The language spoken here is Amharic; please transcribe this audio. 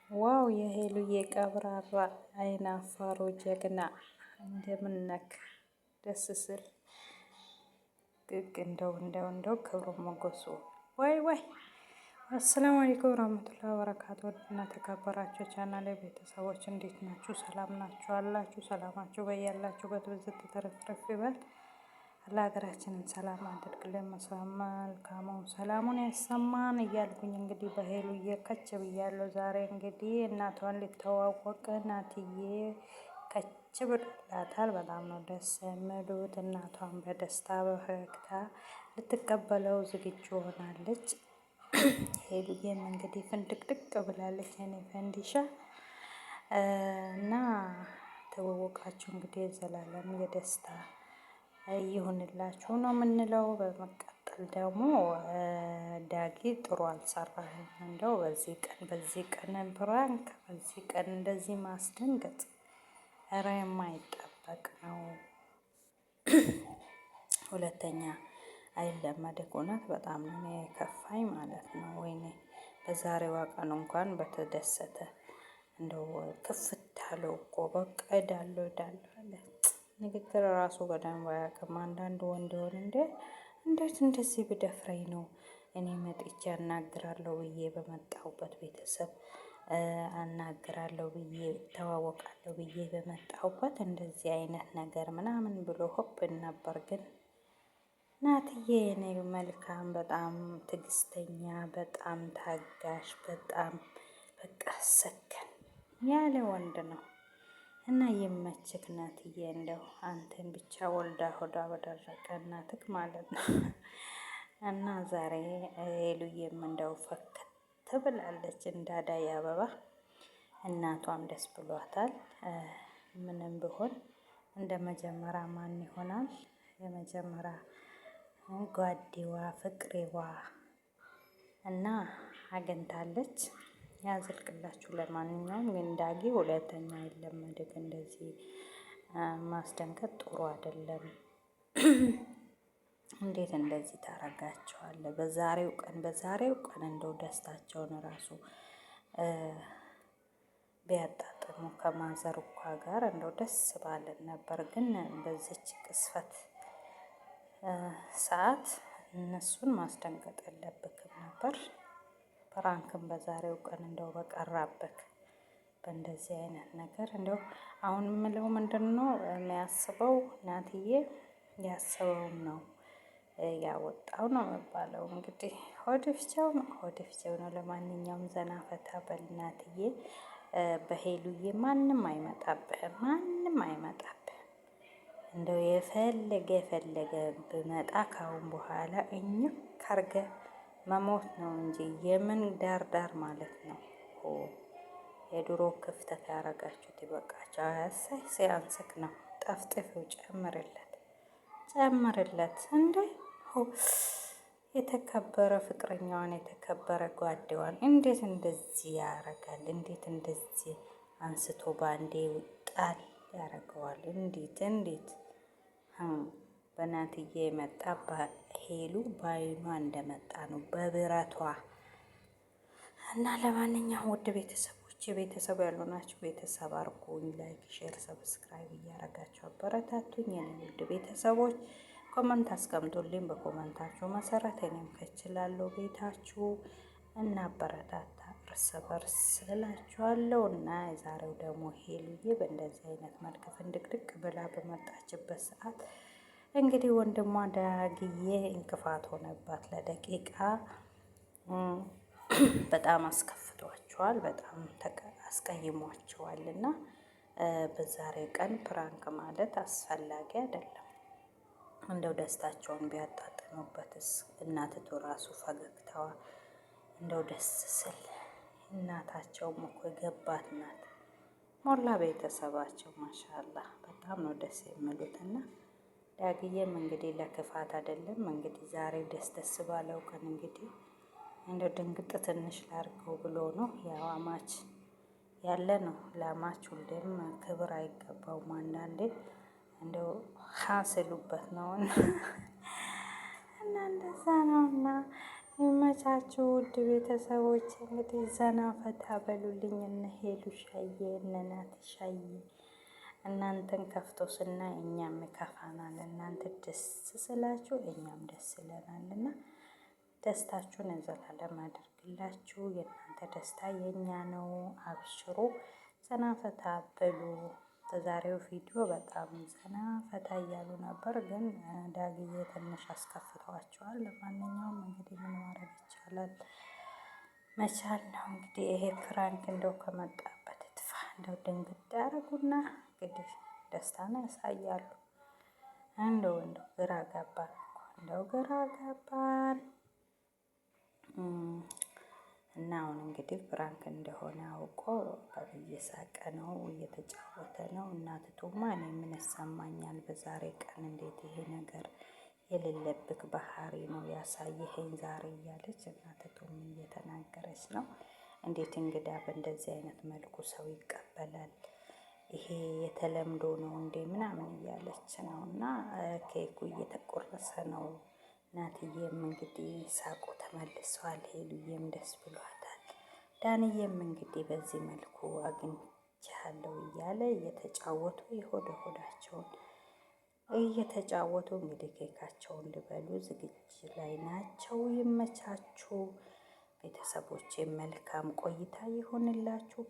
ዋው የሄሉዬ ቀብራራ አይን አፋሩ ጀግና እንደምነክ ደስ ስል ግግ እንደው ክብሩ ሞገሱ ወይ ወይ። አሰላሙ አለይኩም ወራህመቱላሂ ወበረካቱ። እና ተከበራችሁ ቻናሌ ቤተሰቦች እንዴት ናችሁ? ሰላም ናችሁ አላችሁ? ሰላማችሁ በያላችሁበት ብዝት ተረፍረፍ ይበል። ለሀገራችንን ሰላም አድርግልን፣ መልካሙን ሰላሙን ያሰማን እያልኩኝ እንግዲህ በሄሉዬ ከች ብያለሁ። ዛሬ እንግዲህ እናቷን ሊተዋወቅ ናትዬ ከች ብላታል። በጣም ነው ደስ የሚሉት። እናቷን በደስታ በፈገግታ ልትቀበለው ዝግጁ ሆናለች። ሄሉዬም እንግዲህ ፍንድቅድቅ ብላለች። እኔ ፈንዲሻ እና ተወወቃችሁ እንግዲህ የዘላለም የደስታ ይሁንላችሁ ነው የምንለው። በመቀጠል ደግሞ ዳጊ ጥሩ አልሰራህም። እንደው በዚህ ቀን ፕራንክ፣ በዚህ ቀን እንደዚህ ማስደንገጥ ኧረ የማይጠበቅ ነው። ሁለተኛ አይለመድም። እውነት በጣም ነው የከፋኝ ማለት ነው። ወይኔ በዛሬዋ ቀን እንኳን በተደሰተ እንደው ክፍት አለው እኮ በቃ እዳለሁ አለ። ንግግር ራሱ በደንብ አያውቅም። አንዳንድ ወንድ ሆን እንዴት እንደዚህ ብደፍረኝ ነው እኔ መጥቼ አናግራለሁ ብዬ በመጣሁበት ቤተሰብ አናግራለሁ ብዬ ተዋወቃለሁ ብዬ በመጣሁበት እንደዚህ አይነት ነገር ምናምን ብሎ ሆፕን ነበር። ግን ናትዬ እኔ መልካም፣ በጣም ትዕግስተኛ፣ በጣም ታጋሽ፣ በጣም በቃ ሰከን ያለ ወንድ ነው። እና ይመችክ ናትዬ። እንደው አንተን ብቻ ወልዳ ሆዳ በደረቀ እናትክ ማለት ነው። እና ዛሬ ሄሉዬም እንደው ፈከት ብላለች እንዳዳይ አበባ። እናቷም ደስ ብሏታል። ምንም ቢሆን እንደ መጀመሪያ ማን ይሆናል? የመጀመሪያ ጓዴዋ ፍቅሬዋ እና አግኝታለች። ያዝልቅላችሁ። ለማንኛውም ግን ዳጊ ሁለተኛ አይለመድም። እንደዚህ ማስደንገጥ ጥሩ አይደለም። እንዴት እንደዚህ ታረጋቸዋለህ? በዛሬው ቀን እንደው ደስታቸውን ራሱ ቢያጣጥሙ ከማዘር እኳ ጋር እንደው ደስ ባለን ነበር። ግን በዚች ቅስፈት ሰዓት እነሱን ማስደንገጥ የለብክም ነበር። ፕራንክም በዛሬው ቀን እንደው በቀራበክ በእንደዚህ አይነት ነገር እንደው አሁን የምለው ምንድነው የሚያስበው ናትዬ ያሰበውን ነው ያወጣው ነው የሚባለው። እንግዲህ ሆድፍቻው ነው። ለማንኛውም ዘና ፈታ በል ናትዬ። በሄሉዬ ማንም አይመጣብህም። እንደው የፈለገ ብመጣ ካሁን በኋላ እኝክ ካርገ መሞት ነው እንጂ የምን ዳር ማለት ነው። የድሮ ክፍተት ያረጋችሁት ይበቃችሁ። አያሳይ ሲያንስክ ነው። ጠፍጥፊው ጨምርለት እንዴ! የተከበረ ፍቅረኛዋን የተከበረ ጓዴዋን እንዴት እንደዚህ ያረጋል? እንዴት እንደዚህ አንስቶ ባንዴ ጣል ያረገዋል? እንዴት በናትዬ የመጣ ሄሉ በአይኗ እንደመጣ ነው በብረቷ። እና ለማንኛውም ውድ ቤተሰብ ያሉ ናቸው። ቤተሰብ አርጉኝ፣ ላይክ፣ ሼር፣ ሰብስክራይብ እያረጋችሁ አበረታቱኝ። የኔ ውድ ቤተሰቦች ኮመንት አስቀምጡልኝ። በኮመንታችሁ መሰረት እኔም ከችላለሁ ቤታችሁ እና አበረታታ እርስ በርስ እላችኋለሁ። እና የዛሬው ደግሞ ሄሉዬ በእንደዚህ አይነት መልክ ፍንድቅድቅ ብላ በመጣችበት ሰዓት እንግዲህ ወንድሟ ዳግዬ እንቅፋት ሆነባት ለደቂቃ። በጣም አስከፍቷቸዋል፣ በጣም አስቀይሟቸዋል። እና በዛሬ ቀን ፕራንክ ማለት አስፈላጊ አይደለም። እንደው ደስታቸውን ቢያጣጥሙበትስ? እናትቱ ራሱ ፈገግታዋ እንደው ደስ ስል እናታቸውም እኮ የገባት ናት። ሞላ ቤተሰባቸው ማሻአላህ በጣም ነው ደስ የሚሉትና ዳግዬም እንግዲህ ለክፋት አይደለም እንግዲህ ዛሬ ደስ ባለው ቀን እንግዲህ እንደው ድንግጥ ትንሽ ላርገው ብሎ ነው። ያው አማች ያለ ነው። ለአማች ሁሌም ክብር አይገባውም። አንዳንዴ እንደው ሀስሉበት ነው እና እንደዛ ነው። እና ይመቻችሁ ውድ ቤተሰቦች። እንግዲህ ዘና ፈታ በሉልኝ። እነ ሄሉ ሻዬ እነ ናቲ ሻዬ እናንተን ከፍቶ ስናይ እኛም ይከፋናል። እናንተ ደስ ስላችሁ እኛም ደስ ይለናል እና ደስታችሁን ዘላለም አድርግላችሁ። የእናንተ ደስታ የእኛ ነው። አብሽሩ፣ ዘና ፈታ በሉ። በዛሬው ቪዲዮ በጣም ዘና ፈታ እያሉ ነበር፣ ግን ዳግዬ ትንሽ አስከፍተዋቸዋል። ለማንኛውም እንግዲህ ምን ማድረግ ይቻላል፣ መቻል ነው እንግዲህ። ይሄ ፍራንክ እንደው ከመጣበት ትፋ እንደው ድንግጥ ያደረጉና እንግዲህ ደስታን ያሳያሉ። እንደው ግራ ገባን እኮ እንደው ግራ ገባን። እና አሁን እንግዲህ ፍራንክ እንደሆነ አውቆ እየሳቀ ነው፣ እየተጫወተ ነው። እናትቱማ እኔ ምን ይሰማኛል በዛሬ ቀን እንዴት ይሄ ነገር የሌለብክ ባህሪ ነው ያሳየኸኝ ዛሬ እያለች እናትቱም እየተናገረች ነው። እንዴት እንግዳ በእንደዚህ አይነት መልኩ ሰው ይቀበላል? ይሄ የተለምዶ ነው እንዴ ምናምን እያለች ነው። እና ኬኩ እየተቆረሰ ነው። ናትዬም እንግዲህ ሳቁ ተመልሷል። ሄሉዬም ደስ ብሏታል። ዳንዬም እንግዲህ በዚህ መልኩ አግኝቻለሁ እያለ እየተጫወቱ የሆደ ሆዳቸውን እየተጫወቱ እንግዲህ ኬካቸውን ሊበሉ ዝግጅት ላይ ናቸው። ይመቻችሁ ቤተሰቦቼ፣ መልካም ቆይታ ይሆንላችሁ።